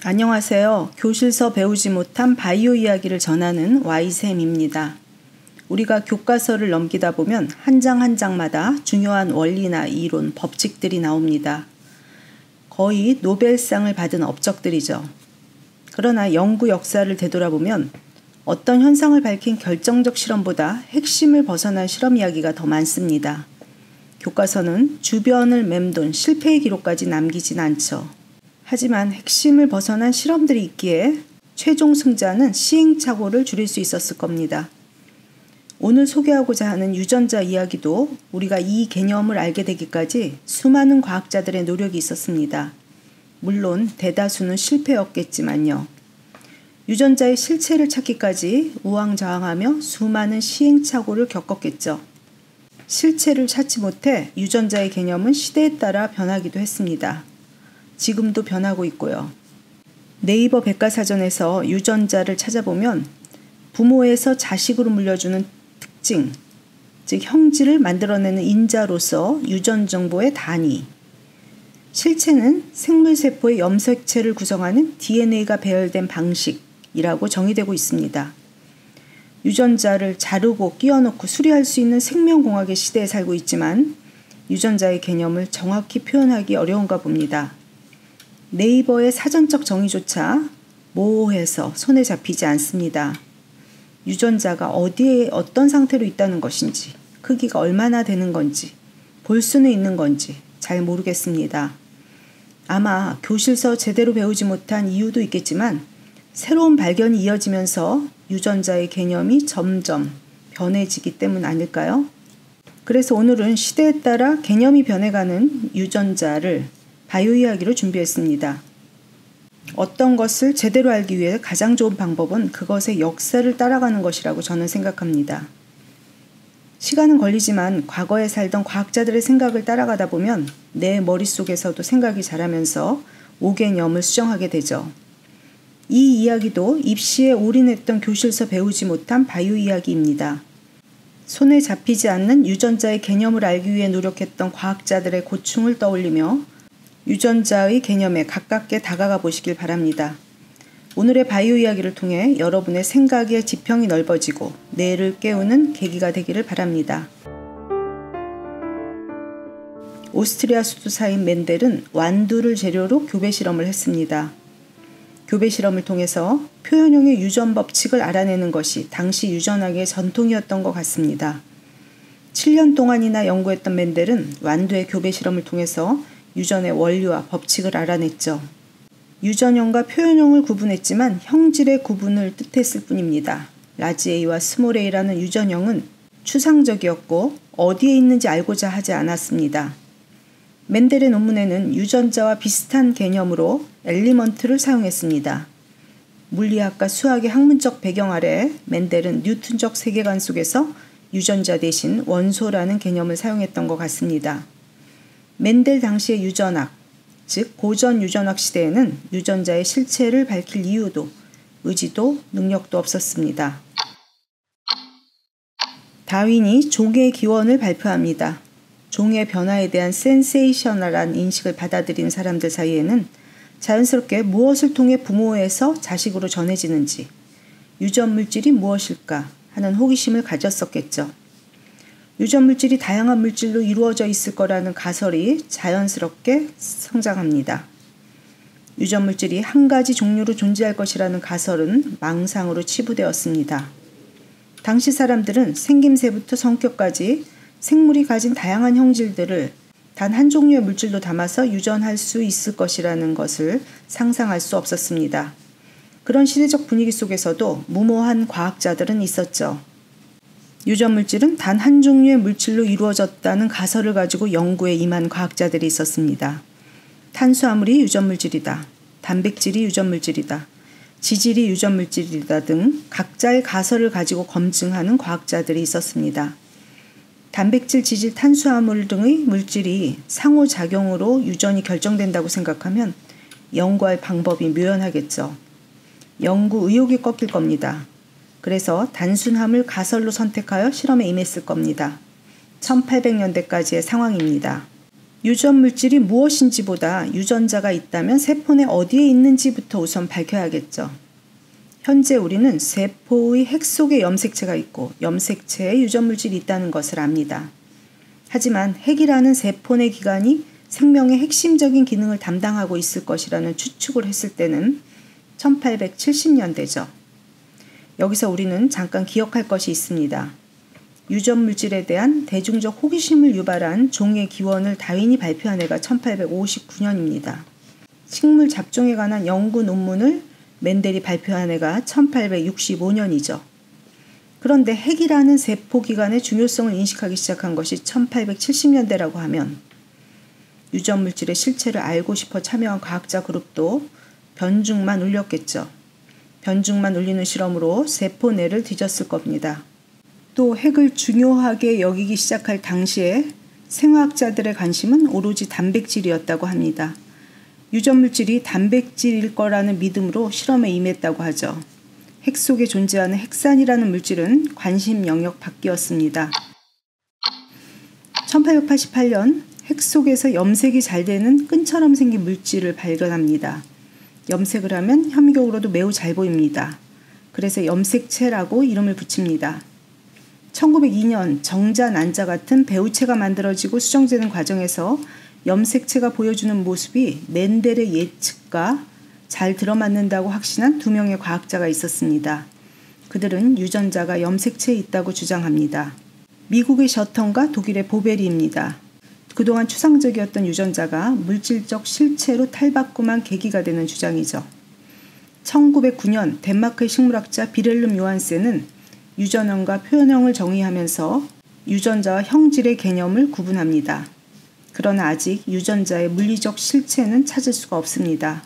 안녕하세요. 교실서 배우지 못한 바이오 이야기를 전하는 Y쌤입니다. 우리가 교과서를 넘기다 보면 한 장 한 장마다 중요한 원리나 이론, 법칙들이 나옵니다. 거의 노벨상을 받은 업적들이죠. 그러나 연구 역사를 되돌아보면 어떤 현상을 밝힌 결정적 실험보다 핵심을 벗어난 실험 이야기가 더 많습니다. 교과서는 주변을 맴돈 실패의 기록까지 남기진 않죠. 하지만 핵심을 벗어난 실험들이 있기에 최종 승자는 시행착오를 줄일 수 있었을 겁니다. 오늘 소개하고자 하는 유전자 이야기도 우리가 이 개념을 알게 되기까지 수많은 과학자들의 노력이 있었습니다. 물론 대다수는 실패였겠지만요. 유전자의 실체를 찾기까지 우왕좌왕하며 수많은 시행착오를 겪었겠죠. 실체를 찾지 못해 유전자의 개념은 시대에 따라 변하기도 했습니다. 지금도 변하고 있고요. 네이버 백과사전에서 유전자를 찾아보면 부모에서 자식으로 물려주는 특징, 즉 형질을 만들어내는 인자로서 유전 정보의 단위, 실체는 생물세포의 염색체를 구성하는 DNA가 배열된 방식이라고 정의되고 있습니다. 유전자를 자르고 끼워넣고 수리할 수 있는 생명공학의 시대에 살고 있지만 유전자의 개념을 정확히 표현하기 어려운가 봅니다. 네이버의 사전적 정의조차 모호해서 손에 잡히지 않습니다. 유전자가 어디에 어떤 상태로 있다는 것인지, 크기가 얼마나 되는 건지, 볼 수는 있는 건지 잘 모르겠습니다. 아마 교실서 제대로 배우지 못한 이유도 있겠지만 새로운 발견이 이어지면서 유전자의 개념이 점점 변해지기 때문 아닐까요? 그래서 오늘은 시대에 따라 개념이 변해가는 유전자를 바이오 이야기로 준비했습니다. 어떤 것을 제대로 알기 위해 가장 좋은 방법은 그것의 역사를 따라가는 것이라고 저는 생각합니다. 시간은 걸리지만 과거에 살던 과학자들의 생각을 따라가다 보면 내 머릿속에서도 생각이 자라면서 오개념을 수정하게 되죠. 이 이야기도 입시에 올인했던 교실서 배우지 못한 바이오 이야기입니다. 손에 잡히지 않는 유전자의 개념을 알기 위해 노력했던 과학자들의 고충을 떠올리며 유전자의 개념에 가깝게 다가가 보시길 바랍니다. 오늘의 바이오 이야기를 통해 여러분의 생각의 지평이 넓어지고 뇌를 깨우는 계기가 되기를 바랍니다. 오스트리아 수도사인 멘델은 완두를 재료로 교배 실험을 했습니다. 교배 실험을 통해서 표현형의 유전 법칙을 알아내는 것이 당시 유전학의 전통이었던 것 같습니다. 7년 동안이나 연구했던 멘델은 완두의 교배 실험을 통해서 유전의 원리와 법칙을 알아냈죠. 유전형과 표현형을 구분했지만 형질의 구분을 뜻했을 뿐입니다. 라지 A와 스몰 a라는 유전형은 추상적이었고 어디에 있는지 알고자 하지 않았습니다. 멘델의 논문에는 유전자와 비슷한 개념으로 엘리먼트를 사용했습니다. 물리학과 수학의 학문적 배경 아래 멘델은 뉴턴적 세계관 속에서 유전자 대신 원소라는 개념을 사용했던 것 같습니다. 멘델 당시의 유전학, 즉 고전 유전학 시대에는 유전자의 실체를 밝힐 이유도, 의지도, 능력도 없었습니다. 다윈이 종의 기원을 발표합니다. 종의 변화에 대한 센세이셔널한 인식을 받아들인 사람들 사이에는 자연스럽게 무엇을 통해 부모에서 자식으로 전해지는지, 유전 물질이 무엇일까 하는 호기심을 가졌었겠죠. 유전 물질이 다양한 물질로 이루어져 있을 거라는 가설이 자연스럽게 성장합니다. 유전 물질이 한 가지 종류로 존재할 것이라는 가설은 망상으로 치부되었습니다. 당시 사람들은 생김새부터 성격까지 생물이 가진 다양한 형질들을 단 한 종류의 물질로 담아서 유전할 수 있을 것이라는 것을 상상할 수 없었습니다. 그런 시대적 분위기 속에서도 무모한 과학자들은 있었죠. 유전 물질은 단 한 종류의 물질로 이루어졌다는 가설을 가지고 연구에 임한 과학자들이 있었습니다. 탄수화물이 유전 물질이다. 단백질이 유전 물질이다. 지질이 유전 물질이다 등 각자의 가설을 가지고 검증하는 과학자들이 있었습니다. 단백질, 지질, 탄수화물 등의 물질이 상호작용으로 유전이 결정된다고 생각하면 연구할 방법이 묘연하겠죠. 연구 의욕이 꺾일 겁니다. 그래서 단순함을 가설로 선택하여 실험에 임했을 겁니다. 1800년대까지의 상황입니다. 유전 물질이 무엇인지보다 유전자가 있다면 세포 내 어디에 있는지부터 우선 밝혀야겠죠. 현재 우리는 세포의 핵 속에 염색체가 있고 염색체에 유전 물질이 있다는 것을 압니다. 하지만 핵이라는 세포 내 기관이 생명의 핵심적인 기능을 담당하고 있을 것이라는 추측을 했을 때는 1870년대죠. 여기서 우리는 잠깐 기억할 것이 있습니다. 유전 물질에 대한 대중적 호기심을 유발한 종의 기원을 다윈이 발표한 해가 1859년입니다. 식물 잡종에 관한 연구 논문을 멘델이 발표한 해가 1865년이죠. 그런데 핵이라는 세포기관의 중요성을 인식하기 시작한 것이 1870년대라고 하면 유전 물질의 실체를 알고 싶어 참여한 과학자 그룹도 변죽만 울렸겠죠. 변죽만 울리는 실험으로 세포 내를 뒤졌을 겁니다. 또 핵을 중요하게 여기기 시작할 당시에 생화학자들의 관심은 오로지 단백질이었다고 합니다. 유전 물질이 단백질일 거라는 믿음으로 실험에 임했다고 하죠. 핵 속에 존재하는 핵산이라는 물질은 관심 영역 밖이었습니다. 1888년 핵 속에서 염색이 잘 되는 끈처럼 생긴 물질을 발견합니다. 염색을 하면 현미경으로도 매우 잘 보입니다. 그래서 염색체라고 이름을 붙입니다. 1902년 정자, 난자 같은 배우체가 만들어지고 수정되는 과정에서 염색체가 보여주는 모습이 멘델의 예측과 잘 들어맞는다고 확신한 두 명의 과학자가 있었습니다. 그들은 유전자가 염색체에 있다고 주장합니다. 미국의 셔턴과 독일의 보베리입니다. 그동안 추상적이었던 유전자가 물질적 실체로 탈바꿈한 계기가 되는 주장이죠. 1909년 덴마크의 식물학자 비렐름 요한센은 유전형과 표현형을 정의하면서 유전자와 형질의 개념을 구분합니다. 그러나 아직 유전자의 물리적 실체는 찾을 수가 없습니다.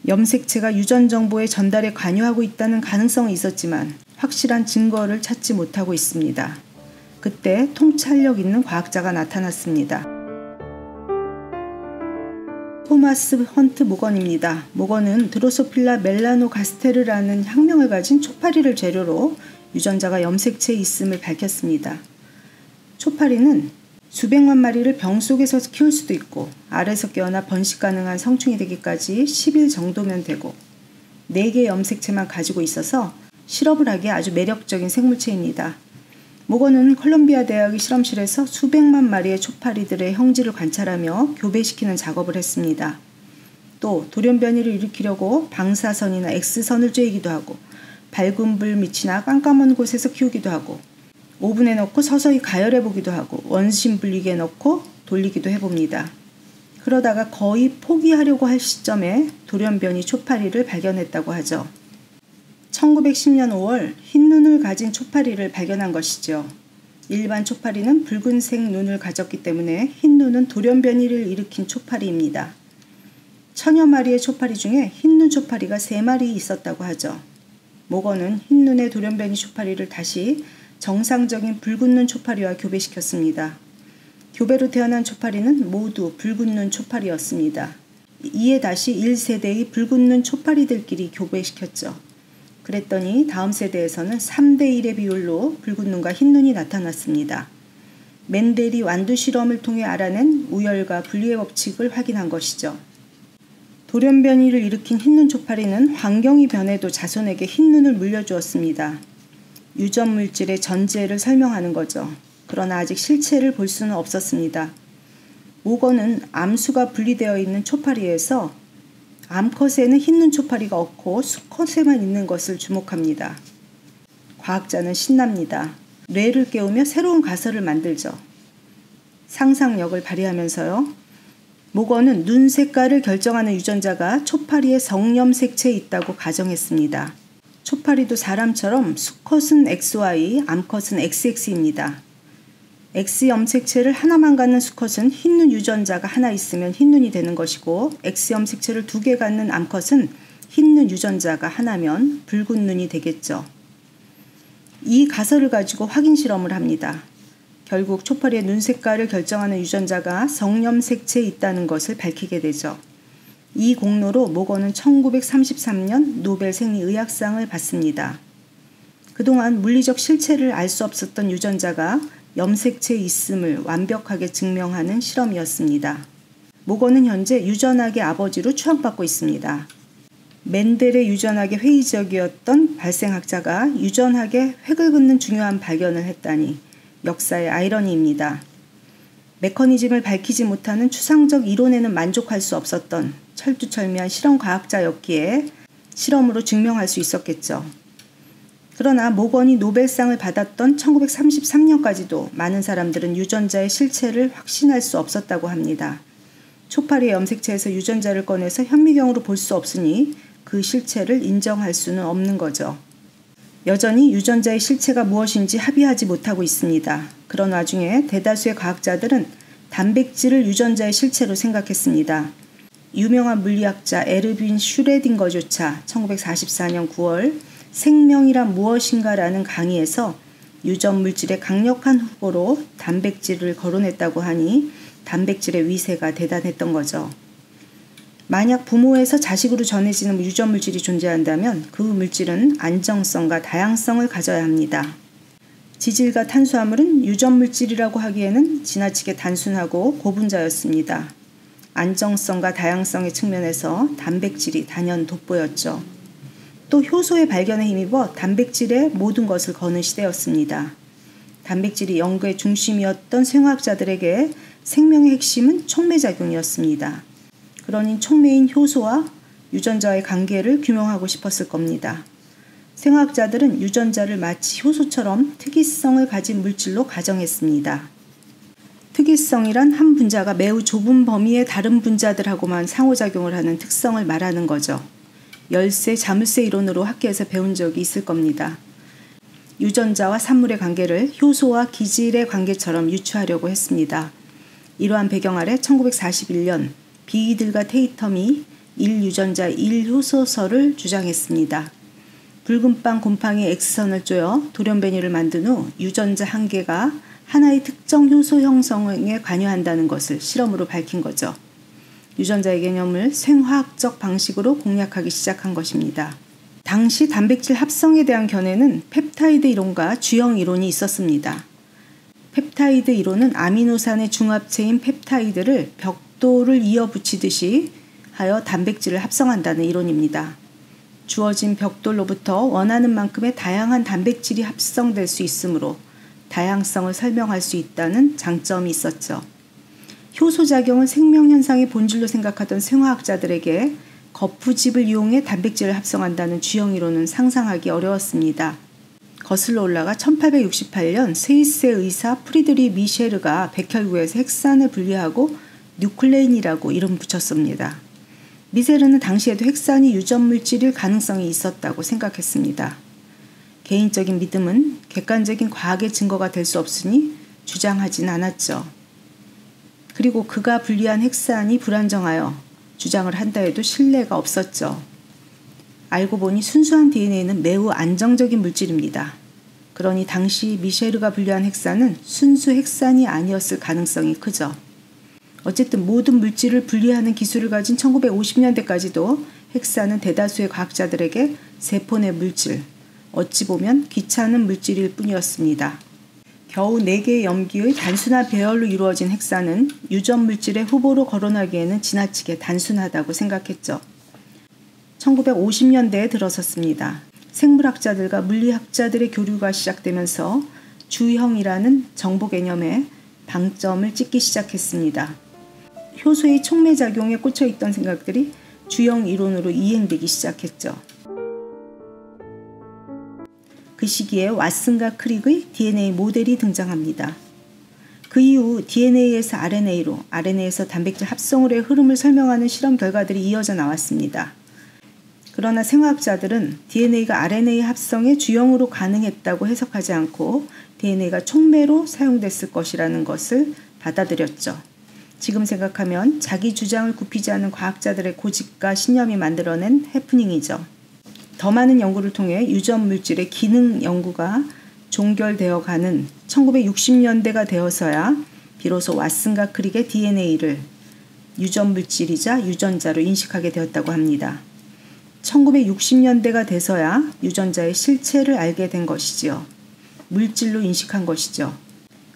염색체가 유전 정보의 전달에 관여하고 있다는 가능성은 있었지만 확실한 증거를 찾지 못하고 있습니다. 그때 통찰력 있는 과학자가 나타났습니다. 토마스 헌트 모건입니다. 모건은 드로소필라 멜라노가스테르라는 학명을 가진 초파리를 재료로 유전자가 염색체에 있음을 밝혔습니다. 초파리는 수백만 마리를 병 속에서 키울 수도 있고 알에서 깨어나 번식 가능한 성충이 되기까지 10일 정도면 되고 4개의 염색체만 가지고 있어서 실험을 하기에 아주 매력적인 생물체입니다. 모건은 컬럼비아 대학의 실험실에서 수백만 마리의 초파리들의 형질을 관찰하며 교배시키는 작업을 했습니다. 또 돌연 변이를 일으키려고 방사선이나 X선을 쬐기도 하고 밝은 불 밑이나 깜깜한 곳에서 키우기도 하고 오븐에 넣고 서서히 가열해 보기도 하고 원심 분리기에 넣고 돌리기도 해봅니다. 그러다가 거의 포기하려고 할 시점에 돌연 변이 초파리를 발견했다고 하죠. 1910년 5월 흰 눈을 가진 초파리를 발견한 것이죠. 일반 초파리는 붉은색 눈을 가졌기 때문에 흰 눈은 돌연 변이를 일으킨 초파리입니다. 천여 마리의 초파리 중에 흰눈 초파리가 3마리 있었다고 하죠. 모건은 흰눈의 돌연 변이 초파리를 다시 정상적인 붉은 눈 초파리와 교배시켰습니다. 교배로 태어난 초파리는 모두 붉은 눈 초파리였습니다. 이에 다시 1세대의 붉은 눈 초파리들끼리 교배시켰죠. 그랬더니 다음 세대에서는 3대1의 비율로 붉은 눈과 흰 눈이 나타났습니다. 멘델이 완두 실험을 통해 알아낸 우열과 분리의 법칙을 확인한 것이죠. 돌연 변이를 일으킨 흰눈 초파리는 환경이 변해도 자손에게 흰눈을 물려주었습니다. 유전 물질의 전제를 설명하는 거죠. 그러나 아직 실체를 볼 수는 없었습니다. 모건은 암수가 분리되어 있는 초파리에서 암컷에는 흰눈 초파리가 없고 수컷에만 있는 것을 주목합니다. 과학자는 신납니다. 뇌를 깨우며 새로운 가설을 만들죠. 상상력을 발휘하면서요. 모건은 눈 색깔을 결정하는 유전자가 초파리의 성염색체에 있다고 가정했습니다. 초파리도 사람처럼 수컷은 XY, 암컷은 XX입니다. X 염색체를 하나만 갖는 수컷은 흰눈 유전자가 하나 있으면 흰눈이 되는 것이고 X 염색체를 2개 갖는 암컷은 흰눈 유전자가 하나면 붉은 눈이 되겠죠. 이 가설을 가지고 확인 실험을 합니다. 결국 초파리의 눈 색깔을 결정하는 유전자가 성염색체에 있다는 것을 밝히게 되죠. 이 공로로 모건은 1933년 노벨 생리의학상을 받습니다. 그동안 물리적 실체를 알 수 없었던 유전자가 염색체에 있음을 완벽하게 증명하는 실험이었습니다. 모건은 현재 유전학의 아버지로 추앙받고 있습니다. 멘델의 유전학에 회의적이었던 발생학자가 유전학에 획을 긋는 중요한 발견을 했다니 역사의 아이러니입니다. 메커니즘을 밝히지 못하는 추상적 이론에는 만족할 수 없었던 철두철미한 실험과학자였기에 실험으로 증명할 수 있었겠죠. 그러나 모건이 노벨상을 받았던 1933년까지도 많은 사람들은 유전자의 실체를 확신할 수 없었다고 합니다. 초파리의 염색체에서 유전자를 꺼내서 현미경으로 볼 수 없으니 그 실체를 인정할 수는 없는 거죠. 여전히 유전자의 실체가 무엇인지 합의하지 못하고 있습니다. 그런 와중에 대다수의 과학자들은 단백질을 유전자의 실체로 생각했습니다. 유명한 물리학자 에르빈 슈레딩거조차 1944년 9월 생명이란 무엇인가라는 강의에서 유전 물질의 강력한 후보로 단백질을 거론했다고 하니 단백질의 위세가 대단했던 거죠. 만약 부모에서 자식으로 전해지는 유전 물질이 존재한다면 그 물질은 안정성과 다양성을 가져야 합니다. 지질과 탄수화물은 유전 물질이라고 하기에는 지나치게 단순하고 고분자였습니다. 안정성과 다양성의 측면에서 단백질이 단연 돋보였죠. 또 효소의 발견에 힘입어 단백질의 모든 것을 거는 시대였습니다. 단백질이 연구의 중심이었던 생화학자들에게 생명의 핵심은 촉매작용이었습니다. 그러니 촉매인 효소와 유전자의 관계를 규명하고 싶었을 겁니다. 생화학자들은 유전자를 마치 효소처럼 특이성을 가진 물질로 가정했습니다. 특이성이란 한 분자가 매우 좁은 범위의 다른 분자들하고만 상호작용을 하는 특성을 말하는 거죠. 열쇠, 자물쇠 이론으로 학교에서 배운 적이 있을 겁니다. 유전자와 산물의 관계를 효소와 기질의 관계처럼 유추하려고 했습니다. 이러한 배경 아래 1941년 비이들과 테이텀이 1유전자 1효소설을 주장했습니다. 붉은 빵 곰팡이 X선을 쪼여 돌연변이를 만든 후 유전자 한 개가 하나의 특정 효소 형성에 관여한다는 것을 실험으로 밝힌 거죠. 유전자의 개념을 생화학적 방식으로 공략하기 시작한 것입니다. 당시 단백질 합성에 대한 견해는 펩타이드 이론과 주형 이론이 있었습니다. 펩타이드 이론은 아미노산의 중합체인 펩타이드를 벽돌을 이어 붙이듯이 하여 단백질을 합성한다는 이론입니다. 주어진 벽돌로부터 원하는 만큼의 다양한 단백질이 합성될 수 있으므로 다양성을 설명할 수 있다는 장점이 있었죠. 효소작용을 생명현상의 본질로 생각하던 생화학자들에게 거푸집을 이용해 단백질을 합성한다는 주형이론은 상상하기 어려웠습니다. 거슬러 올라가 1868년 스위스의 의사 프리드리 미셰르가 백혈구에서 헥산을 분리하고 뉴클레인이라고 이름 붙였습니다. 미셰르는 당시에도 헥산이 유전물질일 가능성이 있었다고 생각했습니다. 개인적인 믿음은 객관적인 과학의 증거가 될 수 없으니 주장하진 않았죠. 그리고 그가 분리한 헥산이 불안정하여 주장을 한다 해도 신뢰가 없었죠. 알고 보니 순수한 DNA는 매우 안정적인 물질입니다. 그러니 당시 미셰르가 분리한 헥산은 순수 헥산이 아니었을 가능성이 크죠. 어쨌든 모든 물질을 분리하는 기술을 가진 1950년대까지도 헥산은 대다수의 과학자들에게 세포 내 물질, 어찌 보면 귀찮은 물질일 뿐이었습니다. 겨우 4개의 염기의 단순한 배열로 이루어진 헥산은 유전 물질의 후보로 거론하기에는 지나치게 단순하다고 생각했죠. 1950년대에 들어섰습니다. 생물학자들과 물리학자들의 교류가 시작되면서 주형이라는 정보 개념에 방점을 찍기 시작했습니다. 효소의 촉매작용에 꽂혀있던 생각들이 주형 이론으로 이행되기 시작했죠. 그 시기에 왓슨과 크릭의 DNA 모델이 등장합니다. 그 이후 DNA에서 RNA로, RNA에서 단백질 합성으로의 흐름을 설명하는 실험 결과들이 이어져 나왔습니다. 그러나 생화학자들은 DNA가 RNA 합성의 주형으로 가능했다고 해석하지 않고 DNA가 촉매로 사용됐을 것이라는 것을 받아들였죠. 지금 생각하면 자기 주장을 굽히지 않은 과학자들의 고집과 신념이 만들어낸 해프닝이죠. 더 많은 연구를 통해 유전 물질의 기능 연구가 종결되어 가는 1960년대가 되어서야 비로소 왓슨과 크릭의 DNA를 유전 물질이자 유전자로 인식하게 되었다고 합니다. 1960년대가 돼서야 유전자의 실체를 알게 된 것이지요. 물질로 인식한 것이죠.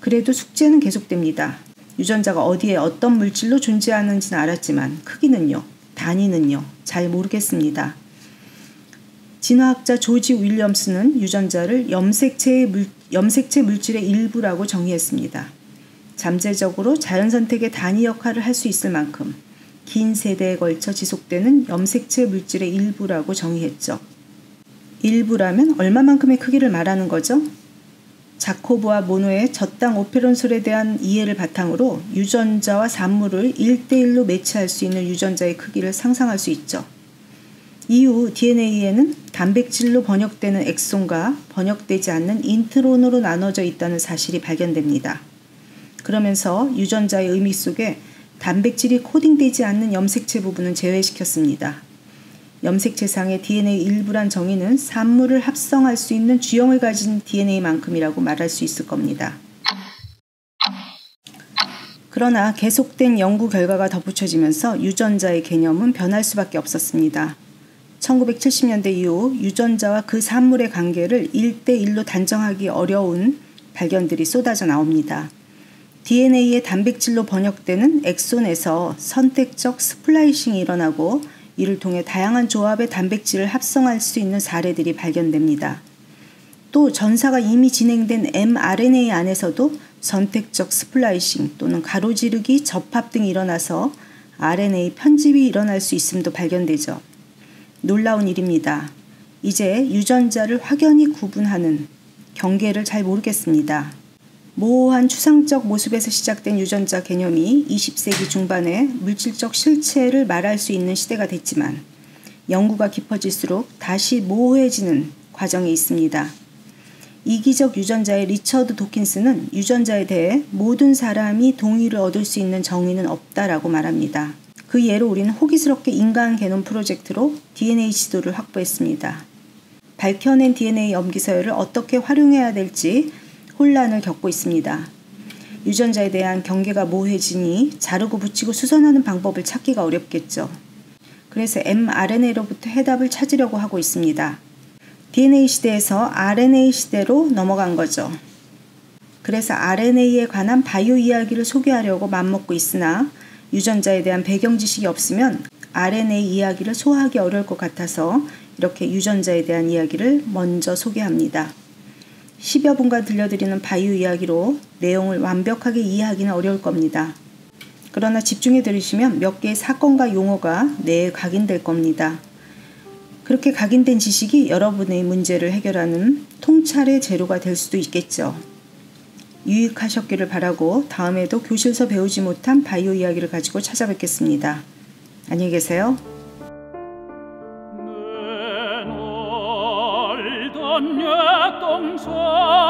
그래도 숙제는 계속됩니다. 유전자가 어디에 어떤 물질로 존재하는지는 알았지만 크기는요, 단위는요, 잘 모르겠습니다. 진화학자 조지 윌리엄스는 유전자를 염색체 물질의 일부라고 정의했습니다. 잠재적으로 자연선택의 단위 역할을 할 수 있을 만큼 긴 세대에 걸쳐 지속되는 염색체 물질의 일부라고 정의했죠. 일부라면 얼마만큼의 크기를 말하는 거죠? 자코브와 모노의 저땅 오페론솔에 대한 이해를 바탕으로 유전자와 산물을 1대1로 매치할 수 있는 유전자의 크기를 상상할 수 있죠. 이후 DNA에는 단백질로 번역되는 엑손과 번역되지 않는 인트론으로 나눠져 있다는 사실이 발견됩니다. 그러면서 유전자의 의미 속에 단백질이 코딩되지 않는 염색체 부분은 제외시켰습니다. 염색체상의 DNA 일부란 정의는 산물을 합성할 수 있는 주형을 가진 DNA만큼이라고 말할 수 있을 겁니다. 그러나 계속된 연구 결과가 덧붙여지면서 유전자의 개념은 변할 수밖에 없었습니다. 1970년대 이후 유전자와 그 산물의 관계를 1대1로 단정하기 어려운 발견들이 쏟아져 나옵니다. DNA의 단백질로 번역되는 엑손에서 선택적 스플라이싱이 일어나고 이를 통해 다양한 조합의 단백질을 합성할 수 있는 사례들이 발견됩니다. 또 전사가 이미 진행된 mRNA 안에서도 선택적 스플라이싱 또는 가로지르기, 접합 등이 일어나서 RNA 편집이 일어날 수 있음도 발견되죠. 놀라운 일입니다. 이제 유전자를 확연히 구분하는 경계를 잘 모르겠습니다. 모호한 추상적 모습에서 시작된 유전자 개념이 20세기 중반에 물질적 실체를 말할 수 있는 시대가 됐지만 연구가 깊어질수록 다시 모호해지는 과정에 있습니다. 이기적 유전자의 리처드 도킨스는 유전자에 대해 모든 사람이 동의를 얻을 수 있는 정의는 없다라고 말합니다. 그 예로 우리는 호기스럽게 인간 게놈 프로젝트로 DNA 지도를 확보했습니다. 밝혀낸 DNA 염기서열을 어떻게 활용해야 될지 혼란을 겪고 있습니다. 유전자에 대한 경계가 모호해지니 자르고 붙이고 수선하는 방법을 찾기가 어렵겠죠. 그래서 mRNA로부터 해답을 찾으려고 하고 있습니다. DNA 시대에서 RNA 시대로 넘어간 거죠. 그래서 RNA에 관한 바이오 이야기를 소개하려고 맘먹고 있으나 유전자에 대한 배경 지식이 없으면 RNA 이야기를 소화하기 어려울 것 같아서 이렇게 유전자에 대한 이야기를 먼저 소개합니다. 10여 분간 들려드리는 바이오 이야기로 내용을 완벽하게 이해하기는 어려울 겁니다. 그러나 집중해 들으시면 몇 개의 사건과 용어가 뇌에 각인될 겁니다. 그렇게 각인된 지식이 여러분의 문제를 해결하는 통찰의 재료가 될 수도 있겠죠. 유익하셨기를 바라고 다음에도 교실에서 배우지 못한 바이오 이야기를 가지고 찾아뵙겠습니다. 안녕히 계세요. 동서